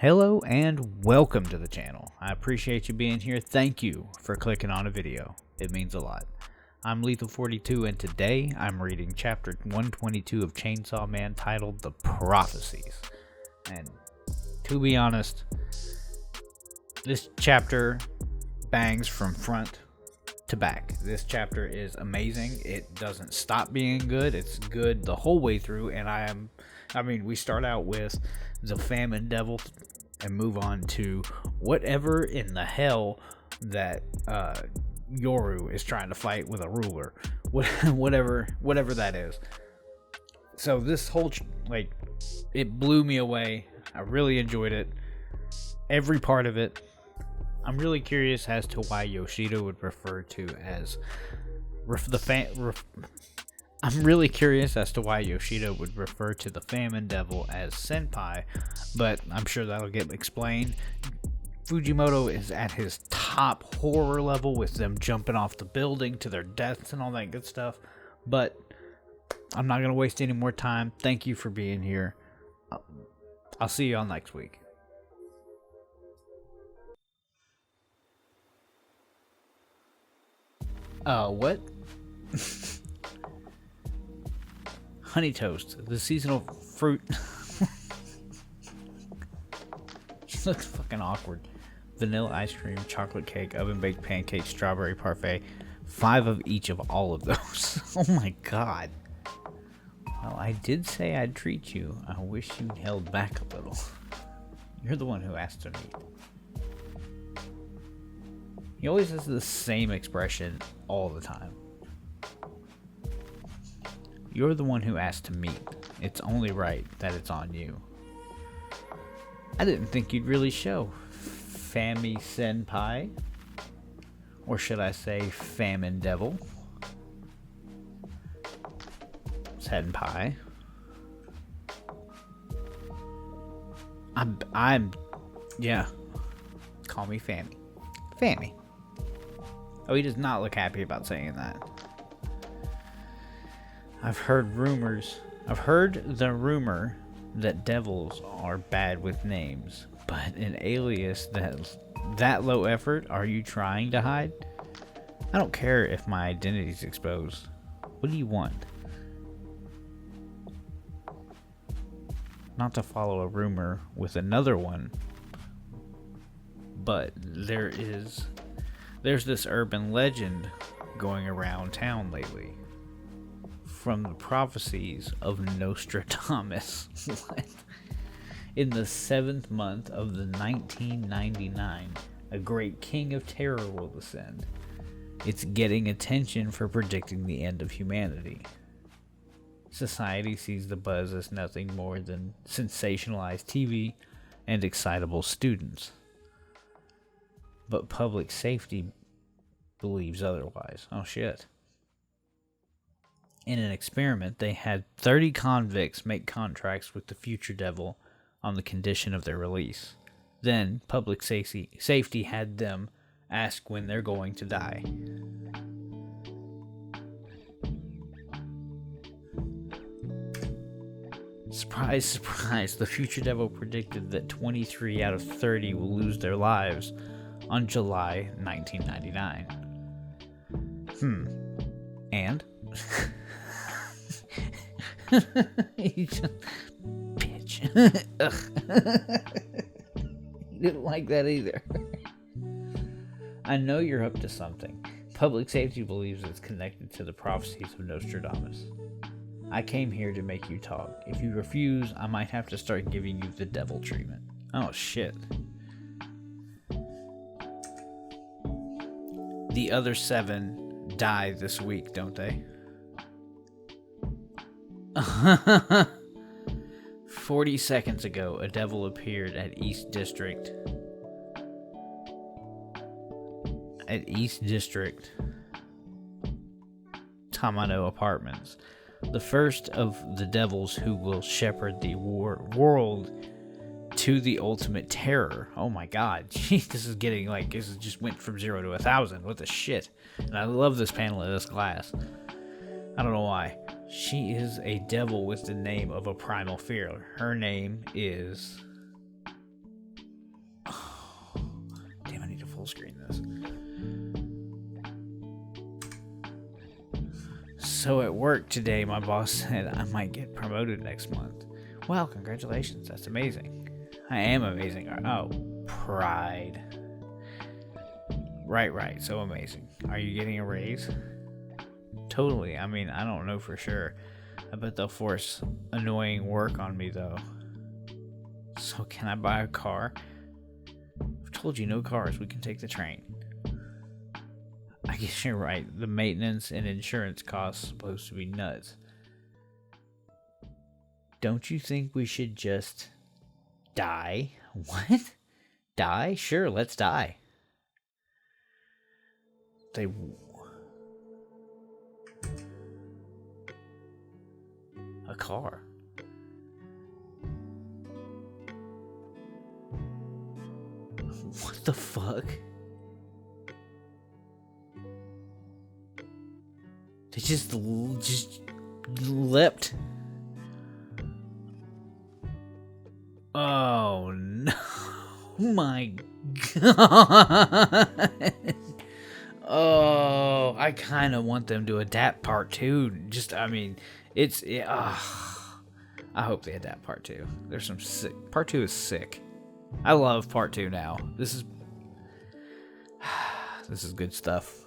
Hello and welcome to the channel. I appreciate you being here. Thank you for clicking on a video. It means a lot. I'm Lethal42 and today I'm reading chapter 122 of Chainsaw Man titled The Prophecies. And to be honest, this chapter bangs from front to back. This chapter is amazing. It doesn't stop being good. It's good the whole way through, and we start out with the famine devil and move on to whatever in the hell that Yoru is trying to fight with a ruler, whatever that is. So this whole it blew me away. I really enjoyed it, every part of it. I'm really curious as to why Yoshida would refer to as I'm really curious as to why Yoshida would refer to the famine devil as senpai, but I'm sure that'll get explained. Fujimoto is at his top horror level with them jumping off the building to their deaths and all that good stuff, but I'm not going to waste any more time. Thank you for being here. I'll see you all next week. What? Honey Toast, the seasonal fruit. She looks fucking awkward. Vanilla ice cream, chocolate cake, oven baked pancakes, strawberry parfait. 5 of each of all of those. Oh my god. Well, I did say I'd treat you. I wish you'd held back a little. You're the one who asked to meet. He always has the same expression all the time. You're the one who asked to meet. It's only right that it's on you. I didn't think you'd really show. Fami Senpai? Or should I say Famine Devil? Senpai. Yeah. Call me Fami. Fami. Oh, he does not look happy about saying that. I've heard the rumor that devils are bad with names, but an alias that low effort, are you trying to hide? I don't care if my identity's exposed. What do you want? Not to follow a rumor with another one, but there's this urban legend going around town lately. From the prophecies of Nostradamus. In the 7th month of the 1999, a great king of terror will descend. It's getting attention for predicting the end of humanity. Society sees the buzz as nothing more than sensationalized TV and excitable students. But public safety believes otherwise. Oh shit. In an experiment, they had 30 convicts make contracts with the future devil on the condition of their release. Then, public safety had them ask when they're going to die. Surprise, surprise, the future devil predicted that 23 out of 30 will lose their lives on July 1999. And? You just, bitch. You didn't like that either. I know you're up to something. Public safety believes it's connected to the prophecies of Nostradamus. I came here to make you talk. If you refuse, I might have to start giving you the devil treatment. Oh shit. The other 7 die this week, don't they? 40 seconds ago, a devil appeared at East District. Tamano Apartments. The first of the devils who will shepherd the world to the ultimate terror. Oh my god. Jeez, this just went from 0 to 1,000. What the shit? And I love this panel of this glass. I don't know why. She is a devil with the name of a primal fear. Her name is full screen this. So at work today, my boss said I might get promoted next month. Well, congratulations. That's amazing. I am amazing. Oh, pride. Right. So amazing. Are you getting a raise? Totally. I mean, I don't know for sure. I bet they'll force annoying work on me, though. So can I buy a car? I've told you no cars. We can take the train. I guess you're right. The maintenance and insurance costs supposed to be nuts. Don't you think we should just die? What? Die? Sure, let's die. A car. What the fuck? They just leapt. Oh no. My God. Oh, I kind of want them to adapt part 2. I hope they adapt part 2. There's some sick. Part 2 is sick. I love part 2 now. This is good stuff.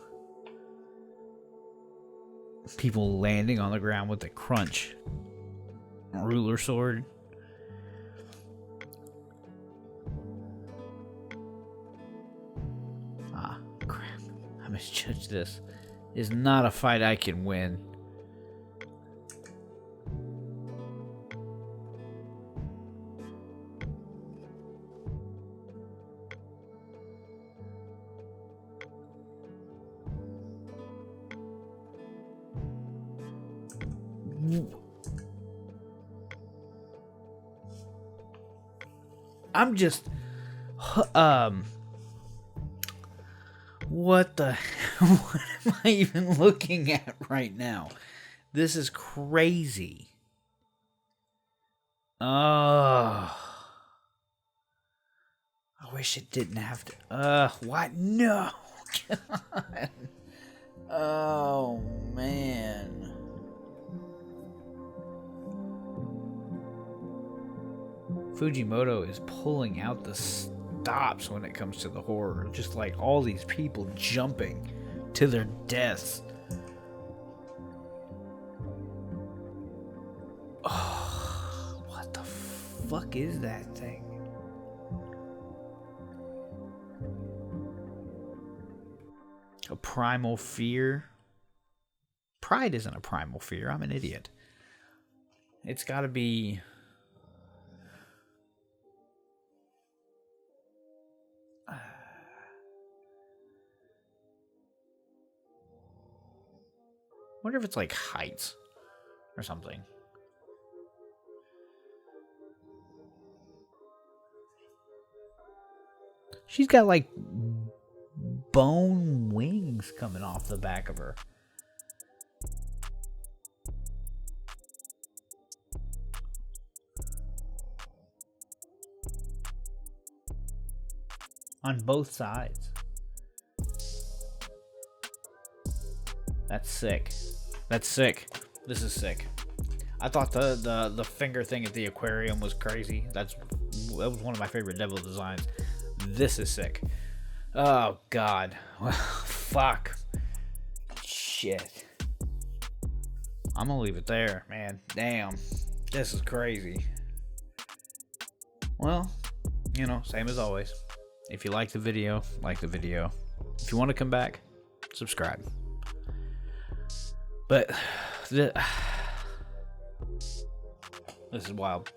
People landing on the ground with a crunch ruler sword. Ah, crap. I misjudged this. It's not a fight I can win. I'm just, what the, what am I even looking at right now? This is crazy. Oh, I wish it didn't have to, what? No, God. Oh, man. Fujimoto is pulling out the stops when it comes to the horror. Just like all these people jumping to their deaths. Oh, what the fuck is that thing? A primal fear? Pride isn't a primal fear. I'm an idiot. It's gotta be... I wonder if it's like heights or something. She's got like bone wings coming off the back of her. On both sides. That's sick. That's sick. This is sick. I thought the finger thing at the aquarium was crazy. That was one of my favorite devil designs. This is sick. Oh God. Fuck. Shit. I'm gonna leave it there, man. Damn. This is crazy. Well, you know, same as always. If you like the video, like the video. If you want to come back, subscribe. But this is wild.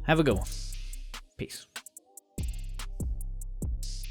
Have a good one. Peace.